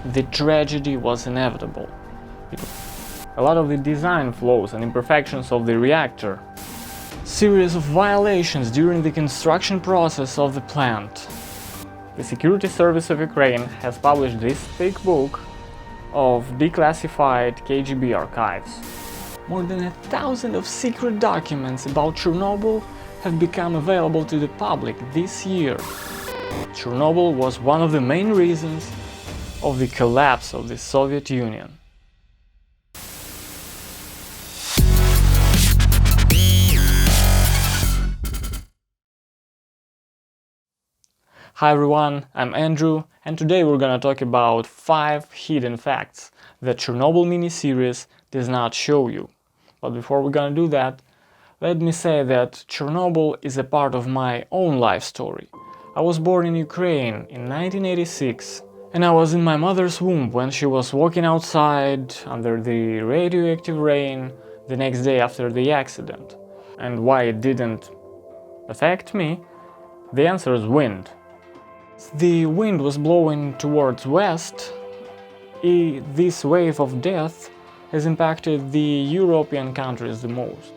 the tragedy was inevitable. A lot of the design flaws and imperfections of the reactor, series of violations during the construction process of the plant. The Security Service of Ukraine has published this thick book of Declassified KGB Archives. More than 1,000 of secret documents about Chernobyl have become available to the public this year. Chernobyl was one of the main reasons of the collapse of the Soviet Union. Hi everyone, I'm Andrew, and today we're gonna talk about 5 hidden facts that Chernobyl mini-series does not show you. But before we're gonna do that, let me say that Chernobyl is a part of my own life story. I was born in Ukraine in 1986, and I was in my mother's womb when she was walking outside under the radioactive rain the next day after the accident. And why it didn't affect me? The answer is wind. The wind was blowing towards west. This wave of death has impacted the European countries the most.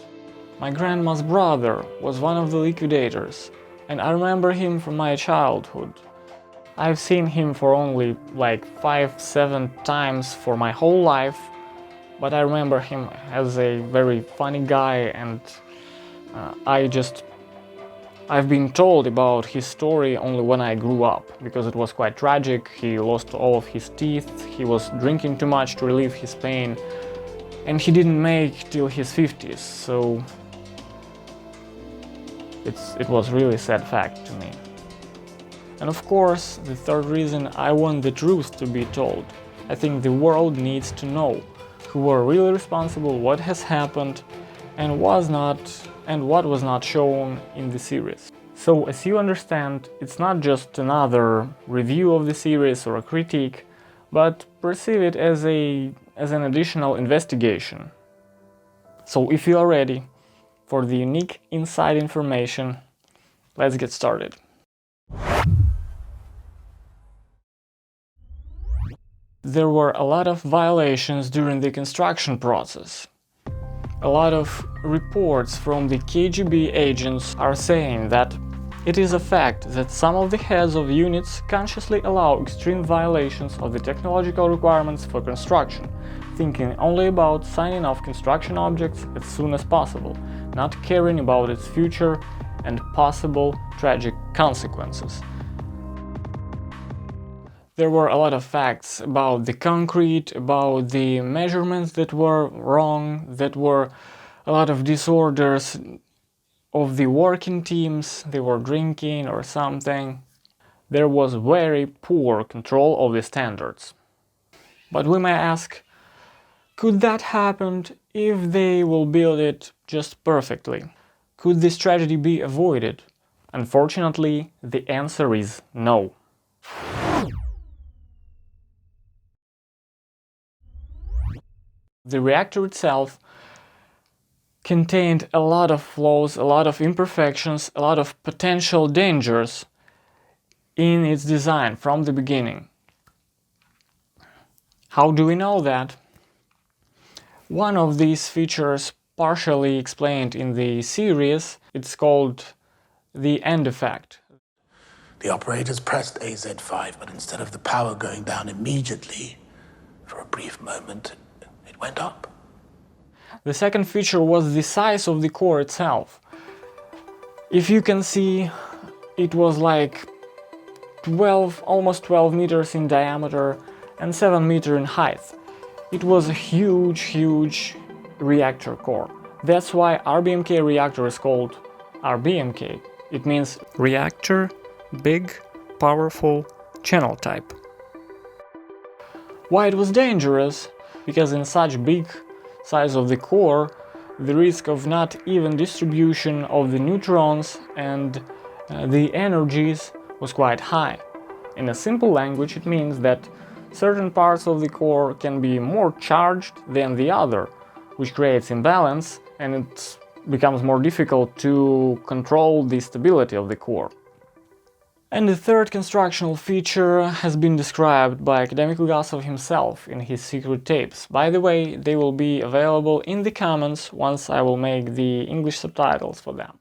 My grandma's brother was one of the liquidators, and I remember him from my childhood. I've seen him for only like 5-7 times for my whole life, but I remember him as a very funny guy, and I've been told about his story only when I grew up, because it was quite tragic. He lost all of his teeth, he was drinking too much to relieve his pain, and he didn't make till his 50s, so it was really sad fact to me. And of course, the third reason, I want the truth to be told. I think the world needs to know who were really responsible, what has happened, and what was not shown in the series. So, as you understand, it's not just another review of the series or a critique, but perceive it as an additional investigation. So, if you are ready for the unique inside information, let's get started. There were a lot of violations during the construction process. A lot of reports from the KGB agents are saying that it is a fact that some of the heads of units consciously allow extreme violations of the technological requirements for construction, thinking only about signing off construction objects as soon as possible, not caring about its future and possible tragic consequences. There were a lot of facts about the concrete, about the measurements that were wrong, that were a lot of disorders of the working teams, they were drinking or something. There was very poor control of the standards. But we may ask, could that happen if they will build it just perfectly? Could this tragedy be avoided? Unfortunately, the answer is no. The reactor itself contained a lot of flaws, a lot of imperfections, a lot of potential dangers in its design from the beginning. How do we know that? One of these features partially explained in the series, it's called the end effect. The operators pressed AZ5, but instead of the power going down immediately, for a brief moment, it went up. The second feature was the size of the core itself. If you can see, it was like almost 12 meters in diameter and 7 meters in height. It was a huge reactor core. That's why RBMK reactor is called RBMK. It means reactor, big, powerful, channel type. Why it was dangerous? Because in such big size of the core, the risk of not even distribution of the neutrons and the energies was quite high. In a simple language, it means that certain parts of the core can be more charged than the other, which creates imbalance, and it becomes more difficult to control the stability of the core. And the third constructional feature has been described by academic Legasov himself in his secret tapes. By the way, they will be available in the comments once I will make the English subtitles for them.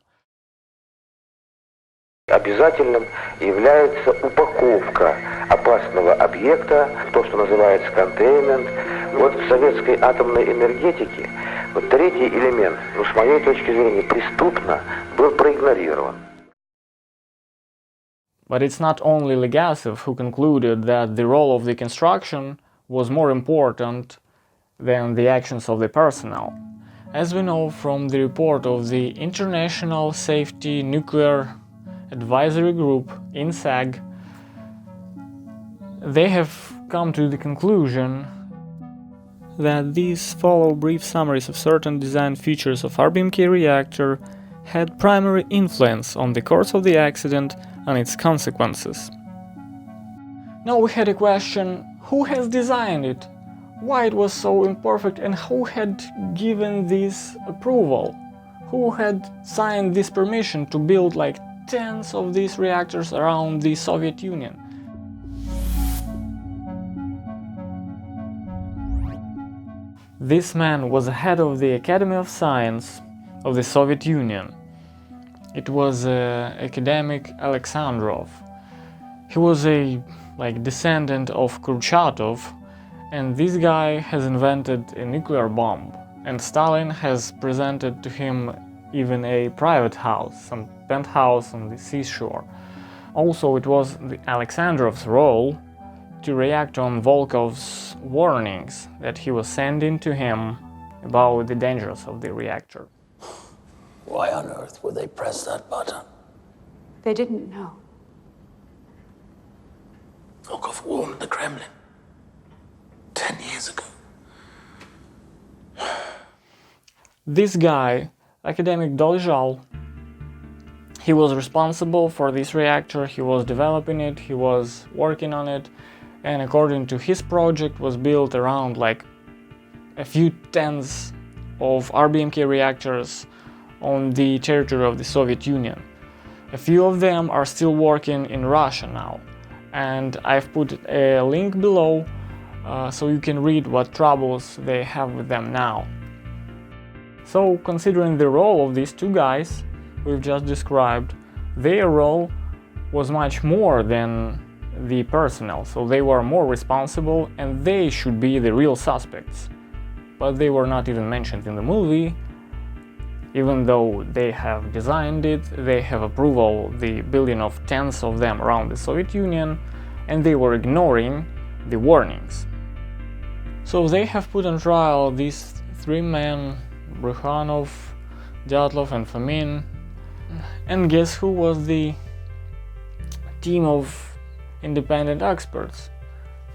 Обязательным является упаковка опасного объекта, то, что называется containment. Вот в советской атомной энергетике вот третий элемент, ну, с моей точки зрения, преступно был проигнорирован. But it's not only Legasov who concluded that the role of the construction was more important than the actions of the personnel. As we know from the report of the International Safety Nuclear Advisory Group, INSAG, they have come to the conclusion that these follow brief summaries of certain design features of RBMK reactor had primary influence on the course of the accident and its consequences. Now we had a question: who has designed it? Why it was so imperfect, and who had given this approval? Who had signed this permission to build like tens of these reactors around the Soviet Union? This man was the head of the Academy of Science of the Soviet Union. It was academic Alexandrov. He was a descendant of Kurchatov, and this guy has invented a nuclear bomb, and Stalin has presented to him even a private house, some penthouse on the seashore. Also, it was Alexandrov's role to react on Volkov's warnings that he was sending to him about the dangers of the reactor. Why on earth would they press that button? They didn't know. Volkov warned the Kremlin 10 years ago. This guy, academic Dolezhal, he was responsible for this reactor, he was developing it, he was working on it, and according to his project was built around like a few tens of RBMK reactors on the territory of the Soviet Union. A few of them are still working in Russia now, and I've put a link below so you can read what troubles they have with them now. So, considering the role of these two guys we've just described, their role was much more than the personnel, so they were more responsible and they should be the real suspects. But they were not even mentioned in the movie, even though they have designed it, they have approval the building of tens of them around the Soviet Union, and they were ignoring the warnings. So they have put on trial these three men, Bryukhanov, Dyatlov and Fomin, and guess who was the team of independent experts?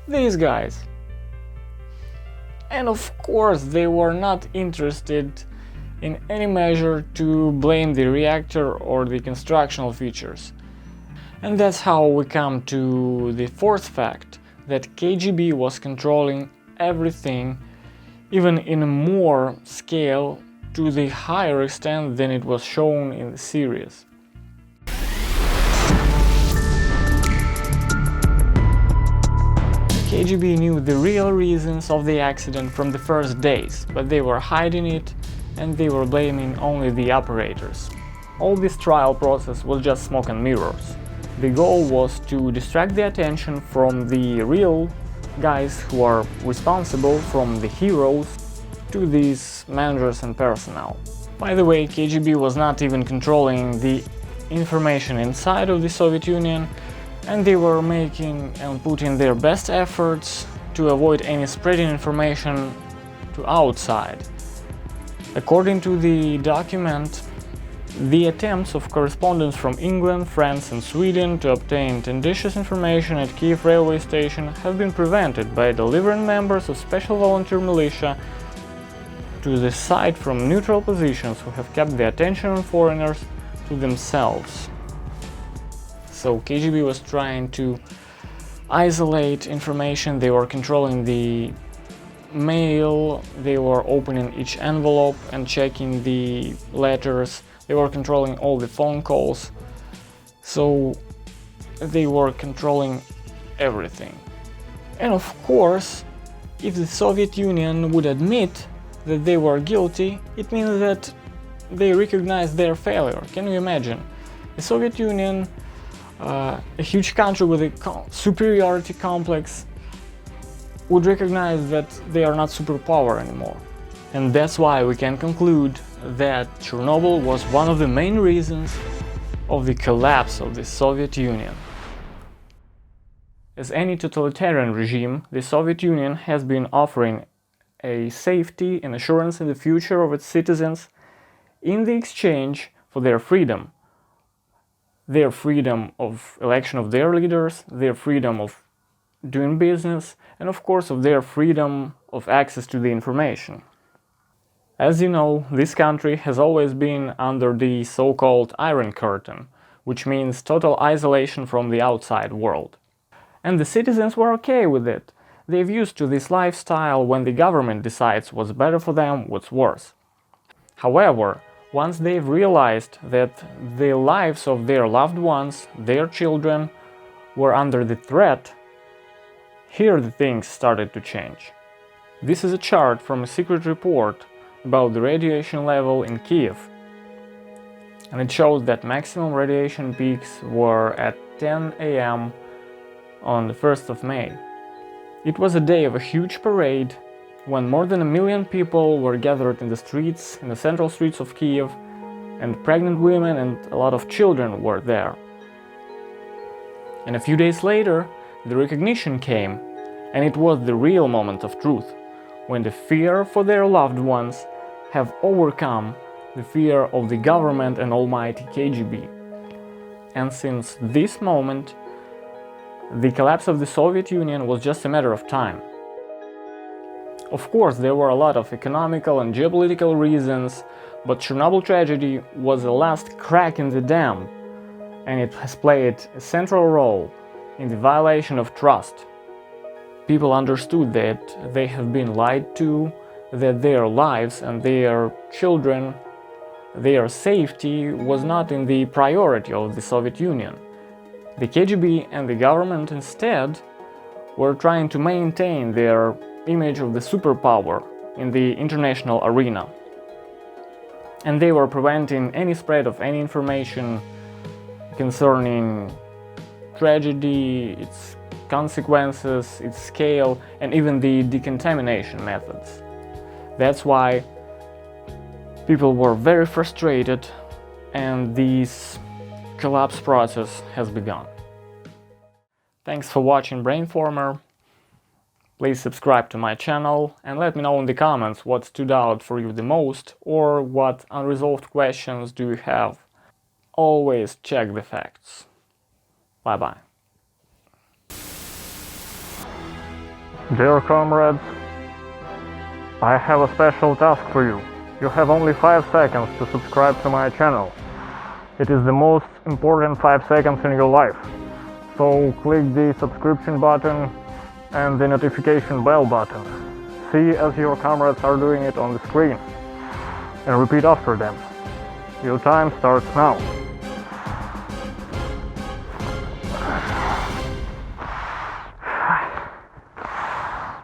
These guys. And of course they were not interested in any measure to blame the reactor or the constructional features. And that's how we come to the fourth fact, that KGB was controlling everything, even in a more scale, to the higher extent than it was shown in the series. KGB knew the real reasons of the accident from the first days, but they were hiding it and they were blaming only the operators. All this trial process was just smoke and mirrors. The goal was to distract the attention from the real guys who are responsible, from the heroes, to these managers and personnel. By the way, KGB was not even controlling the information inside of the Soviet Union, and they were making and putting their best efforts to avoid any spreading information to outside. According to the document, the attempts of correspondents from England, France and Sweden to obtain tendentious information at Kiev railway station have been prevented by delivering members of special volunteer militia to the site from neutral positions who have kept the attention of foreigners to themselves. So KGB was trying to isolate information, they were controlling the mail, they were opening each envelope and checking the letters, they were controlling all the phone calls. So they were controlling everything. And of course, if the Soviet Union would admit that they were guilty, it means that they recognized their failure. Can you imagine? The Soviet Union, a huge country with a superiority complex, would recognize that they are not superpower anymore. And that's why we can conclude that Chernobyl was one of the main reasons of the collapse of the Soviet Union. As any totalitarian regime, the Soviet Union has been offering a safety and assurance in the future of its citizens in the exchange for their freedom of election of their leaders, their freedom of doing business, and of course of their freedom of access to the information. As you know, this country has always been under the so-called Iron Curtain, which means total isolation from the outside world. And the citizens were okay with it. They've used to this lifestyle when the government decides what's better for them, what's worse. However, once they've realized that the lives of their loved ones, their children, were under the threat, here the things started to change. This is a chart from a secret report about the radiation level in Kiev. And it shows that maximum radiation peaks were at 10 a.m. on the 1st of May. It was a day of a huge parade when more than 1 million people were gathered in the streets, in the central streets of Kiev, and pregnant women and a lot of children were there. And a few days later, the recognition came, and it was the real moment of truth, when the fear for their loved ones have overcome the fear of the government and almighty KGB. And since this moment, the collapse of the Soviet Union was just a matter of time. Of course, there were a lot of economical and geopolitical reasons, but Chernobyl tragedy was the last crack in the dam, and it has played a central role in the violation of trust. People understood that they have been lied to, that their lives and their children, their safety was not in the priority of the Soviet Union. The KGB and the government instead were trying to maintain their image of the superpower in the international arena. And they were preventing any spread of any information concerning tragedy, its consequences, its scale, and even the decontamination methods. That's why people were very frustrated, and this collapse process has begun. Thanks for watching Brainformer. Please subscribe to my channel and let me know in the comments what stood out for you the most or what unresolved questions do you have. Always check the facts. Bye bye. Dear comrades, I have a special task for you. You have only 5 seconds to subscribe to my channel. It is the most important 5 seconds in your life. So click the subscription button and the notification bell button. See as your comrades are doing it on the screen. And repeat after them. Your time starts now.